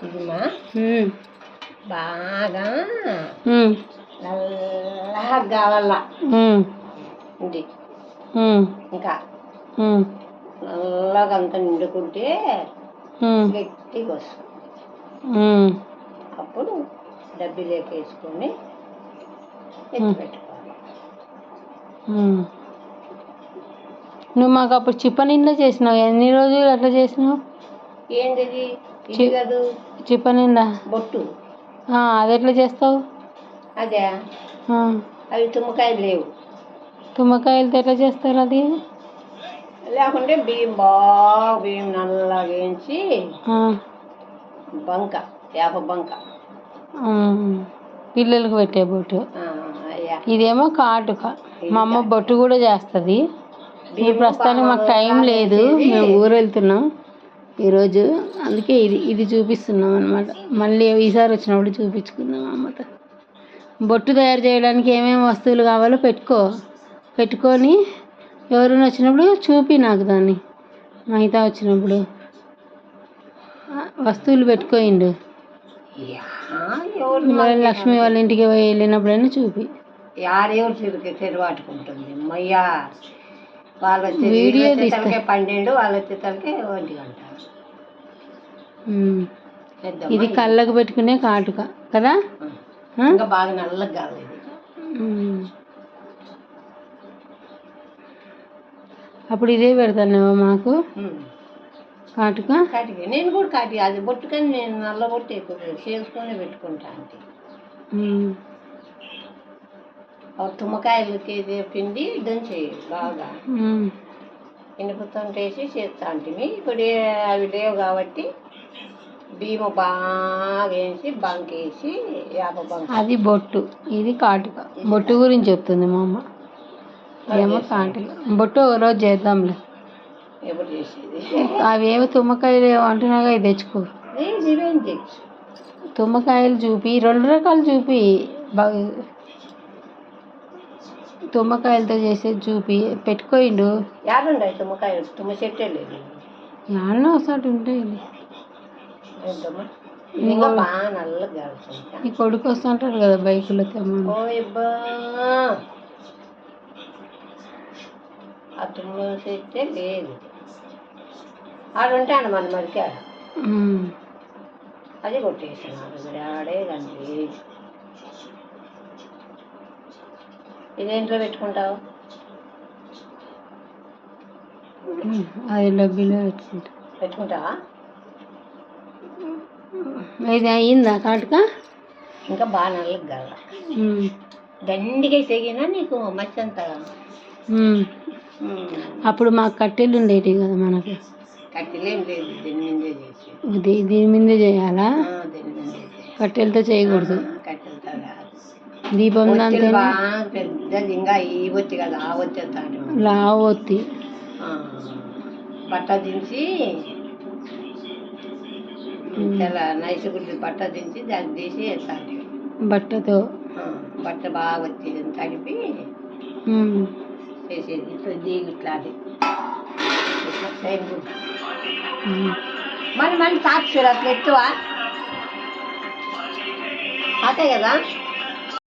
ఇదిమా బాగా నల్లగా కావాల ఇది ఇంకా నల్లగా అంతా నిండుకుంటే గట్టిగా వస్తుంది. అప్పుడు డబ్బీలోకి వేసుకొని ఎత్తి పెట్టుకోవాలి. నువ్వు మాకు అప్పుడు చిప్పనిండా చేసినావు. ఎన్ని రోజులు అట్లా చేసినావు? ఏంటిది ఇది కాదు, చిప్పనిండా బొట్టు. అది ఎట్లా చేస్తావు? అదే అవి తుమ్మకాయలు లేవు. తుమ్మకాయలతో ఎట్లా చేస్తారు? అది లేకుంటే బియ్యం బియ్యం నల్లగా వేయించి బంక వేప బంక పిల్లలకు పెట్టే బొట్టు. ఇదేమో కాటుక. మా అమ్మ బొట్టు కూడా చేస్తుంది. ఇప్పుడు ప్రస్తుతానికి మాకు టైం లేదు, మేము ఊరు వెళ్తున్నాం ఈరోజు, అందుకే ఇది చూపిస్తున్నాం అనమాట. మళ్ళీ ఈసారి వచ్చినప్పుడు చూపించుకుందాం అమ్మతో. బొట్టు తయారు చేయడానికి ఏమేమి వస్తువులు కావాలో పెట్టుకొని ఎవరైనా వచ్చినప్పుడు చూపి నాకు దాన్ని. మహిత వచ్చినప్పుడు వస్తువులు పెట్టుకోయిండు. లక్ష్మి వాళ్ళ ఇంటికి వెళ్ళినప్పుడైనా చూపి. ఎవరు తెరువాటుకుంటుంది మయ్యా. వాళ్ళు వీడియో తీస్తే 12, వాళ్ళు వచ్చేసరికి 1 గంట. ఇది కళ్ళకు పెట్టుకునే కాటుక కదా. ఇంకా బాగా నల్లగా కావాలి. అప్పుడు ఇదే పెడతానేమో మాకు కాటుక. నేను కూడా కాటి అది బొట్టు, కానీ నేను నల్ల బొట్టు ఎక్కువ చేసుకొని పెట్టుకుంటా. అంటే తుమ్మకాయలు కేజీ పిండి దంచి బాగా ఇనుపుతో వేసి చేస్తా అంటే. ఇప్పుడు అవి లేవు కాబట్టి బియ్యం బాగా వేసి బంకేసి వేప బంక. అది బొట్టు, ఇది కాటుక. బొట్టు గురించి చెప్తుంది మా అమ్మ. ఏమో కాటుక. బొట్టు ఒక రోజు చేద్దాంలే. ఎప్పుడు చేసేది? అవేమో తుమ్మకాయలు అంటున్నాగా, ఇది తెచ్చుకో. తుమ్మకాయలు చూపి 2 రకాలు చూపి. తుమ్మకాయలతో చేసేది చూపి పెట్టుకోయిండు. యాడుండాయి తుమ్మకాయలు? తుమ్మ చెట్టే లేదు. యాడనో ఒకసారి ఉంటాయి. బాగా నల్లగా నీ కొడుకు వస్తుంటారు కదా బైకులో తెమ్మని. ఆ తుమ్మ చెట్టే లేదు. ఆడుంటాను మన మరికి. అది కొట్టేసినాడు మరి ఆడే కండి. ఇదేంట్లో పెట్టుకుంటావు? అది డబ్బీలో పెట్టుకుంటావా? ఇది అయ్యిందా కాటుక? ఇంకా బాగా నల్లగా కాల. దండిగా తెగినా నీకు మచ్చ అంతా. అప్పుడు మాకు కట్టెలు ఉండేటివి కదా మనకి. కట్టెలేం లేదు, దీని మీదే చేసి. దీని మీదే చేయాలా? కట్టెలతో చేయకూడదు. కట్టెలతో కాదు. దీపం దాంతో బాగా పెద్దది. ఇంకా ఈ ఒత్తి కదా, ఆ ఒత్తి ఎత్తాడు. లావు ఒత్తి. బట్ట దించి నైస్ గుడ్డి బట్ట దించి దాన్ని తీసి వేస్తాడు. బట్టతో బట్ట బాగా వచ్చి తడిపి చేసేది. ఇట్లా దిగిట్లాది సైన్ గుడ్. మరి తాకు అట్లా ఎత్తువా అదే కదా.